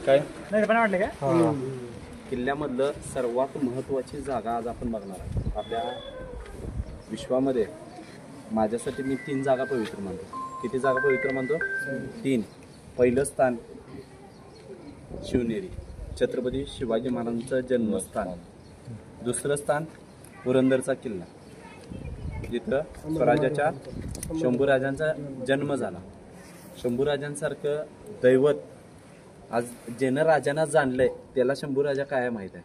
काय नाही पण वाटलं काय किल्ल्यामधलं सर्वात महत्त्वाची जागा आज आपण बघणार आहोत. आपल्या विश्वामध्ये माझ्यासाठी मी 3 जागा पवित्र मानतो. किती जागा पवित्र मानतो? 3. पहिलं स्थान शिवनेरी, छत्रपती शिवाजी महाराजांचं जन्मस्थान. दुसरं स्थान पुरंदरचा किल्ला, जिथं स्वराज्याच्या शंभूराजांचा जन्म झाला. शंभूराजांसारखं दैवत आज ज्यानं राजांना जाणलंय त्याला शंभूराजा काय माहीत आहे.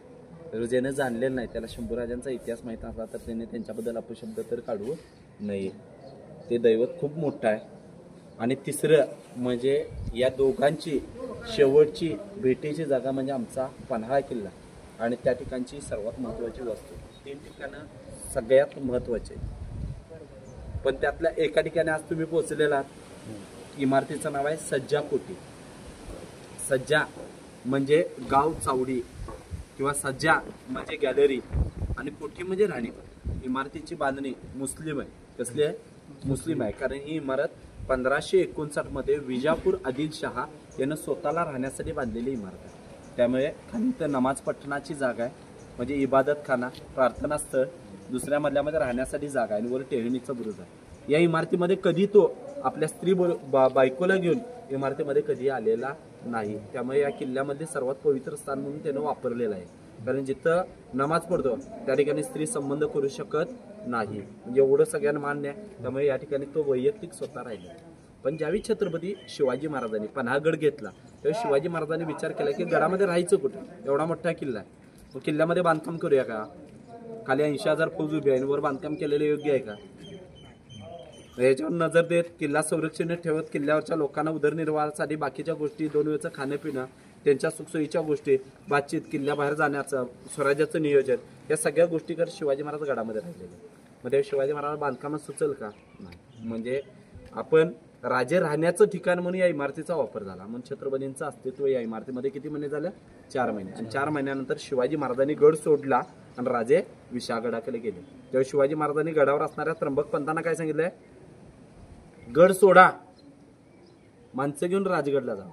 तर ज्यानं जाणलेलं नाही त्याला शंभूराजांचा इतिहास माहीत असला तर त्याने त्यांच्याबद्दल अपशब्द तर काढू नये. ते दैवत खूप मोठं आहे. आणि तिसरं म्हणजे या दोघांची शेवटची भेटीची जागा म्हणजे आमचा पन्हाळा किल्ला आणि त्या ठिकाणची सर्वात महत्त्वाची वस्तू. 3 ठिकाणं सगळ्यात महत्त्वाचे, पण त्यातल्या एका ठिकाणी आज तुम्ही पोहोचलेला आहात. इमारतीचं नाव आहे सज्जा कोठी. सज्जा म्हणजे गाव चावडी किंवा सज्जा म्हणजे गॅलरी आणि कोठी म्हणजे राणीघर. इमारतीची बांधणी मुस्लिम आहे. कसली आहे? मुस्लिम आहे. कारण ही इमारत 1559 मध्ये विजापूर आदिलशहा यानं स्वतःला राहण्यासाठी बांधलेली इमारत आहे. त्यामुळे खाली तर नमाज पठणाची जागा आहे, म्हणजे इबादत खाना, प्रार्थना स्थळ. दुसऱ्या मधल्यामध्ये राहण्यासाठी जागा आहे आणि वर टेहळणीचं बुरुज आहे. या इमारतीमध्ये कधी तो आपल्या स्त्री बायकोला घेऊन इमारतीमध्ये कधी आलेला नाही. त्यामुळे या किल्ल्यामध्ये सर्वात पवित्र स्थान म्हणून त्यानं वापरलेलं आहे. कारण जिथं नमाज पडतो त्या ठिकाणी स्त्री संबंध करू शकत नाही, म्हणजे एवढं सगळ्यांना मान्य आहे. त्यामुळे या ठिकाणी तो वैयक्तिक स्वतः राहिला. पण ज्यावेळी छत्रपती शिवाजी महाराजांनी पन्हाळगड घेतला त्यावेळी शिवाजी महाराजांनी विचार केला की गडामध्ये राहायचं कुठं, एवढा मोठा किल्ला आहे, मग किल्ल्यामध्ये बांधकाम करूया का. खाली 80,000 फौज उभी आहे आणि वर बांधकाम केलेलं योग्य आहे का. याच्यावर नजर देत किल्ला संरक्षण ठेवत किल्ल्यावरच्या लोकांना उदरनिर्वाहासाठी बाकीच्या गोष्टी, 2 वेळचं खाणं पिणं, त्यांच्या सुखसोयीच्या गोष्टी, बातचीत, किल्ल्याबाहेर जाण्याचं, स्वराज्याचं नियोजन, या सगळ्या गोष्टी करत शिवाजी महाराज गडामध्ये राहिलेले. मध्ये शिवाजी महाराज बांधकामात सुचल का नाही. म्हणजे आपण राजे राहण्याचं ठिकाण म्हणून या इमारतीचा वापर झाला. म्हणून छत्रपतींचं अस्तित्व या इमारतीमध्ये किती महिने झालं? 4 महिने. आणि 4 महिन्यानंतर शिवाजी महाराजांनी गड सोडला आणि राजे विशाळगडाकडे गेले. तेव्हा शिवाजी महाराजांनी गडावर असणाऱ्या त्र्यंबक पंतांना काय सांगितलंय? गड सोडा, माणसं घेऊन राजगडला जावा.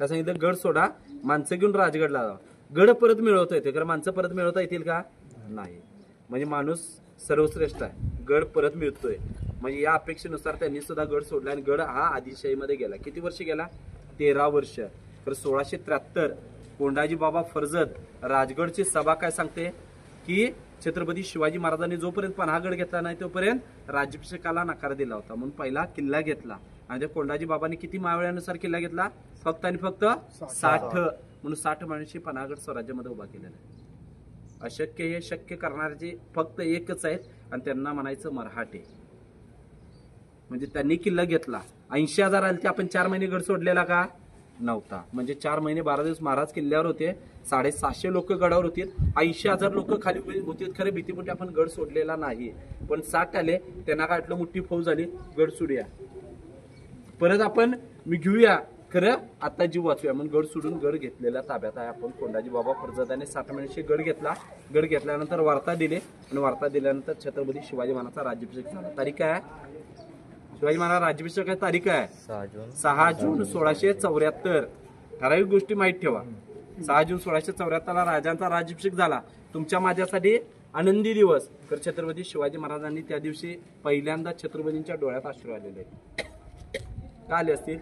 काय सांगितलं? गड सोडा, माणसं घेऊन राजगडला जावा. गड परत मिळवता येते, कारण माणसं परत मिळवता येतील का? नाही. म्हणजे माणूस सर्वश्रेष्ठ आहे, गड परत मिळतोय. म्हणजे या अपेक्षेनुसार त्यांनी सुद्धा गड सोडला आणि गड हा आदिलशाहीमध्ये गेला. किती वर्ष गेला? 13 वर्ष. तर 1673 कोंडाजी बाबा फर्जद राजगडची सभा काय सांगते की छत्रपती शिवाजी महाराजांनी जोपर्यंत पन्हाळगड घेतला नाही तोपर्यंत राज्याभिषेकाला नकार दिला होता. म्हणून पहिला किल्ला घेतला आणि कोंडाजी बाबांनी किती मावळ्यानुसार किल्ला घेतला? फक्त आणि फक्त 60. म्हणून 60 माणूस पन्हाळगड स्वराज्यामध्ये उभा केलेला आहे. अशक्य हे शक्य करणारे फक्त एकच आहेत आणि त्यांना म्हणायचं मराठे. म्हणजे त्यांनी किल्ला घेतला. 80,000 आले ते आपण 4 महिने गड सोडलेला का नव्हता. म्हणजे 4 महिने 12 दिवस महाराज किल्ल्यावर होते. 750 लोक गडावर होते. 80,000 लोक खाली होते. खरे भीतीपोटी आपण गड सोडलेला नाही. पण 60 आले, त्यांना काय वाटलं मोठी फौज झाली, गड सोडूया, परत आपण मी घेऊया, खरं आता जीव वाचूया म्हणून गड सोडून गड घेतलेला ताब्यात आहे आपण. कोंडाजी बाबा फर्जदाने 60 महिन्याशी गड घेतला. गड घेतल्यानंतर वार्ता दिले आणि वार्ता दिल्यानंतर छत्रपती शिवाजी महाराजांचा राज्याभिषेक झाला. तारीख काय आहे? शिवाजी महाराज राज्याभिषेक आहे तारीख आहे 6 जून 1674. ठराविक गोष्टी माहीत ठेवा. 6 जून 1674 ला राजांचा राज्याभिषेक झाला. तुमच्या माझ्यासाठी आनंदी दिवस. तर छत्रपती शिवाजी महाराजांनी त्या दिवशी पहिल्यांदा छत्रपतींच्या डोळ्यात अश्रू आलेले का आले असतील?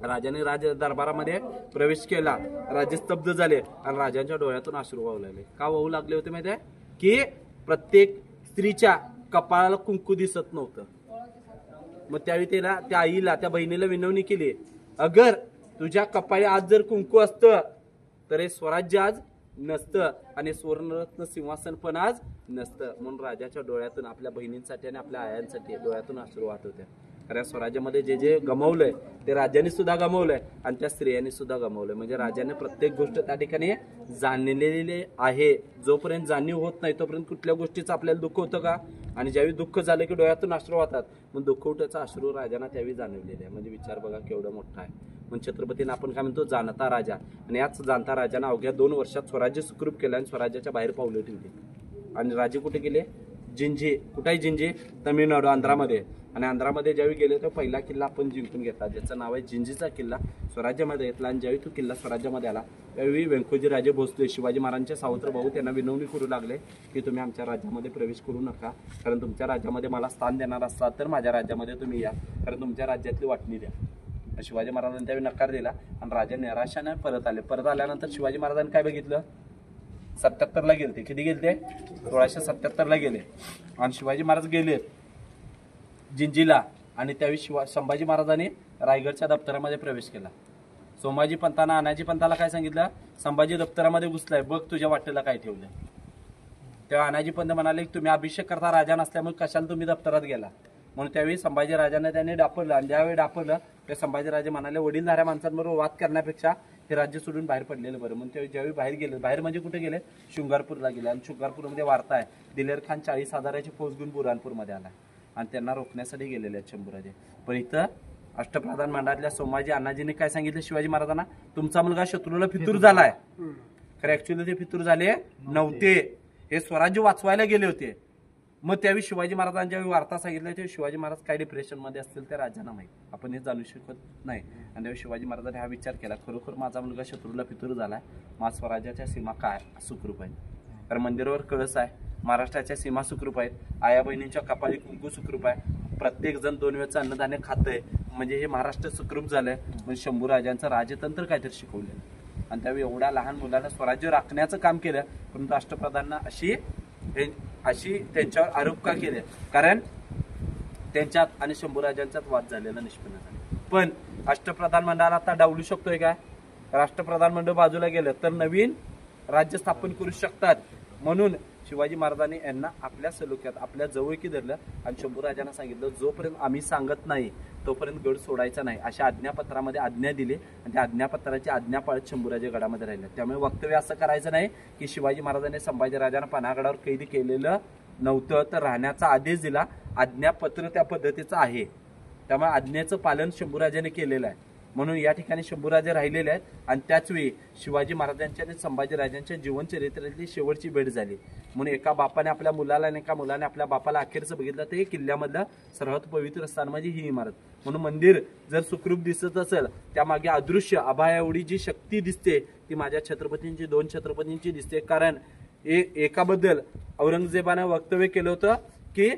राजाने राज दरबारामध्ये प्रवेश केला, राजे स्तब्ध झाले आणि राजांच्या डोळ्यातून अश्रू वाहू लागले. का वाहू लागले होते माहिती आहे? की प्रत्येक स्त्रीच्या कपाळाला कुंकू दिसत नव्हतं. मग त्यावेळी त्याला त्या आईला, त्या बहिणीला विनवणी केली, अगर तुझ्या कपाळी आज जर कुंकू असतं तर हे स्वराज्य आज नसतं आणि सुवर्णरत्न सिंहासन पण आज नसतं. म्हणून राजाच्या डोळ्यातून आपल्या बहिणींसाठी आणि आपल्या आयांसाठी डोळ्यातून अश्रू वाहत होत्या. कारण स्वराज्यामध्ये जे जे गमावलंय ते राजांनी सुद्धा गमावलंय आणि त्या स्त्रियांनी सुद्धा गमावलंय. म्हणजे राजाने प्रत्येक गोष्ट त्या ठिकाणी जाणलेली आहे. जोपर्यंत जाणीव होत नाही तोपर्यंत कुठल्या गोष्टीचं आपल्याला दुःख होतं का? आणि ज्यावेळी दुःख झालं की डोळ्यातून अश्रू वाहतात. मग दुःखवट्याचा अश्रू राजांना त्यावेळी जाणवलेले आहे. म्हणजे विचार बघा केवढा मोठा आहे. म्हणजे छत्रपतींना आपण काय म्हणतो? जाणता राजा. आणि याच जाणता राजानं अवघ्या 2 वर्षात स्वराज्य सुखरूप केलं आणि स्वराज्याच्या बाहेर पावलं ठेवली. आणि राजे कुठे गेले? जिंजी. कुठे आहे जिंजी? तमिळनाडू, आंध्रामध्ये. आणि आंध्रामध्ये ज्यावेळी गेले तो पहिला किल्ला आपण जिंकून घेतला, ज्याचं नाव आहे जिंजीचा किल्ला. स्वराज्यामध्ये घेतला आणि ज्यावेळी तो किल्ला स्वराज्यामध्ये आला त्यावेळी व्यंकोजी राजे भोसले, शिवाजी महाराजांचे सावत्र भाऊ, त्यांना विनवणी करू लागले की तुम्ही आमच्या राज्यामध्ये प्रवेश करू नका, कारण तुमच्या राज्यामध्ये मला स्थान देणार असतात तर माझ्या राज्यामध्ये तुम्ही या, कारण तुमच्या राज्यातली वाटणी द्या. शिवाजी महाराजांनी त्यावेळी नकार दिला आणि राजा निराशाने परत आले. परत आल्यानंतर शिवाजी महाराजांनी काय बघितलं? 77ला गेलते. किती गेलते? 1677ला गेले. आणि शिवाजी महाराज गेले जिंजीला आणि त्यावेळी संभाजी महाराजांनी रायगडच्या दप्तरामध्ये प्रवेश केला. सोमाजी पंतांना, अनाजी पंताला काय सांगितलं? संभाजी दप्तरामध्ये घुसलाय, बघ तुझ्या वाटेला काय ठेवलं. तेव्हा अनाजी पंत म्हणाले तुम्ही अभिषेक करता राजा नसल्यामुळे कशाला तुम्ही दप्तरात गेला, म्हणून त्यावेळी संभाजी राजांना त्यांनी डापरलं. आणि ज्यावेळी डापरलं ते संभाजी राजे म्हणाले वडीलधाऱ्या माणसांबरोबर वाद करण्यापेक्षा हे राज्य सोडून बाहेर पडलेलं बरं. म्हणून त्यावेळी ज्यावेळी बाहेर गेले, बाहेर म्हणजे कुठे गेले? शृंगारपूरला गेले. आणि शृंगारपूरमध्ये वार्ता आहे दिलेर खान 40,000ची फौज घेऊन बुरहानपूरमध्ये आला आणि त्यांना रोखण्यासाठी गेलेले आहेत शंभूराजे. पण इथं अष्टप्रधान मंडळातल्या सोमाजी अण्णाजींनी काय सांगितलं शिवाजी महाराजांना? तुमचा मुलगा शत्रूला फितूर झालाय. खरं ऍक्च्युअली ते फितूर झाले नव्हते, हे स्वराज्य वाचवायला गेले होते. मग त्यावेळी शिवाजी महाराजांच्या वार्ता सांगितलं ते शिवाजी महाराज काय डिप्रेशन मध्ये असतील त्या राजांना माहिती, आपण हे जाणू शकत नाही. आणि त्यावेळी शिवाजी महाराजांनी हा विचार केला खरोखर माझा मुलगा शत्रूला फितूर झालाय, माझ्या स्वराज्याच्या सीमा काय सुखरूप आहेत, कारण मंदिरावर कळस आहे, महाराष्ट्राच्या सीमा सुखरूप आहेत, आया बहिणींच्या कपाळी कुंकू सुखरूप आहे, प्रत्येक जण 2 वेळचं अन्नधान्य खातंय, म्हणजे हे महाराष्ट्र सुखरूप झालंय. म्हणजे शंभूराजांचं राजतंत्र काहीतरी शिकवलं. आणि त्यावेळी एवढ्या लहान मुलांना स्वराज्य राखण्याचं काम केलं. परंतु अष्टप्रधानांना अशी त्यांच्यावर आरोप का केले? कारण त्यांच्यात आणि शंभूराजांच्यात वाद झालेला निष्पन्न झाला. पण अष्टप्रधान मंडळाला आता डावलू शकतोय का? राष्ट्रप्रधान मंडळ बाजूला गेलं तर नवीन राज्य स्थापन करू शकतात. म्हणून शिवाजी महाराजांनी यांना आपल्या सलोख्यात आपल्या जवळकी धरलं आणि शंभूराजांना सांगितलं जोपर्यंत आम्ही सांगत नाही तोपर्यंत गड सोडायचा नाही, अशा आज्ञापत्रामध्ये आज्ञा दिली. आणि त्या आज्ञापत्राची आज्ञा पाळत शंभूराजे गडामध्ये राहिले. त्यामुळे वक्तव्य असं करायचं नाही की शिवाजी महाराजांनी संभाजीराजांना पन्हागडावर कैद केलेलं नव्हतं, तर राहण्याचा आदेश दिला. आज्ञापत्र त्या पद्धतीचं आहे, त्यामुळे आज्ञेचं पालन शंभूराजाने केलेलं आहे. म्हणून या ठिकाणी शंभूराजे राहिलेले आहेत. आणि त्याच वेळी शिवाजी महाराजांच्या आणि संभाजीराजांच्या जीवनचरित्रातली शेवटची भेट झाली. म्हणून एका बापाने आपल्या मुलाला आणि एका मुलाने आपल्या बापाला अखेरचं बघितलं तर हे किल्ल्यामधलं सर्वात पवित्र स्थान म्हणजे ही इमारत. म्हणून मंदिर जर सुखरूप दिसत असेल त्यामागे अदृश्य अभया एवढी जी शक्ती दिसते ती माझ्या छत्रपतींची, 2 छत्रपतींची दिसते. कारण एकाबद्दल औरंगजेबाने वक्तव्य केलं होतं कि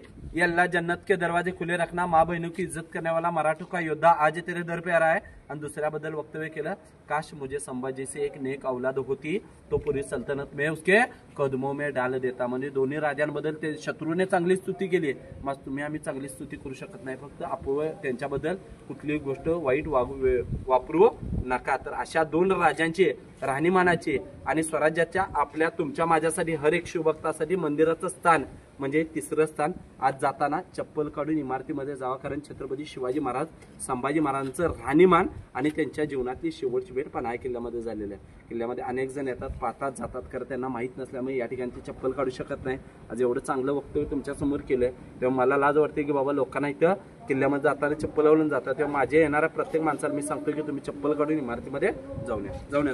अल्लाह जन्नत के दरवाजे खुले रखना, माँ बहनों की इज्जत करने वाला मराठों का योद्धा आज तेरे दर पे आ रहा है. आणि दुसऱ्याबद्दल वक्तव्य केलं काश मुझे संभाजी से एक नेक औलाद होती तो पूरी सल्तनत में उसके कदमों में डाल देता. म्हणजे दोन्ही राजांबद्दल ते शत्रूने चांगली स्तुती केली, मग तुम्ही आम्ही चांगली स्तुती करू शकत नाही, फक्त त्यांच्याबद्दल कुठलीही गोष्ट वाईट वापरू नका. तर अशा 2 राजांचे राहणीमानाचे आणि स्वराज्याच्या आपल्या तुमच्या माझ्यासाठी हर एक शिवभक्तासाठी मंदिराचं स्थान म्हणजे 3रं स्थान. आज जाताना चप्पल काढून इमारतीमध्ये जावा, कारण छत्रपती शिवाजी महाराज संभाजी महाराजांचं राहणीमान आणि त्यांच्या जीवनातली शेवटची भेट पन्हाळा किल्ल्यामध्ये झालेली आहे. किल्ल्यामध्ये अनेक जण येतात, पाहतात, जातात, करत त्यांना माहीत नसल्यामुळे या ठिकाणी ते चप्पल काढू शकत नाही. आज एवढं चांगलं वक्तव्य तुमच्या समोर केलंय तेव्हा मला लाज वाटते की बाबा लोकांना इथं किल्ल्यामध्ये जाताना चप्पल लावून जातात. तेव्हा माझ्या येणाऱ्या प्रत्येक माणसाला मी सांगतो की तुम्ही चप्पल काढून इमारतीमध्ये जाऊन या.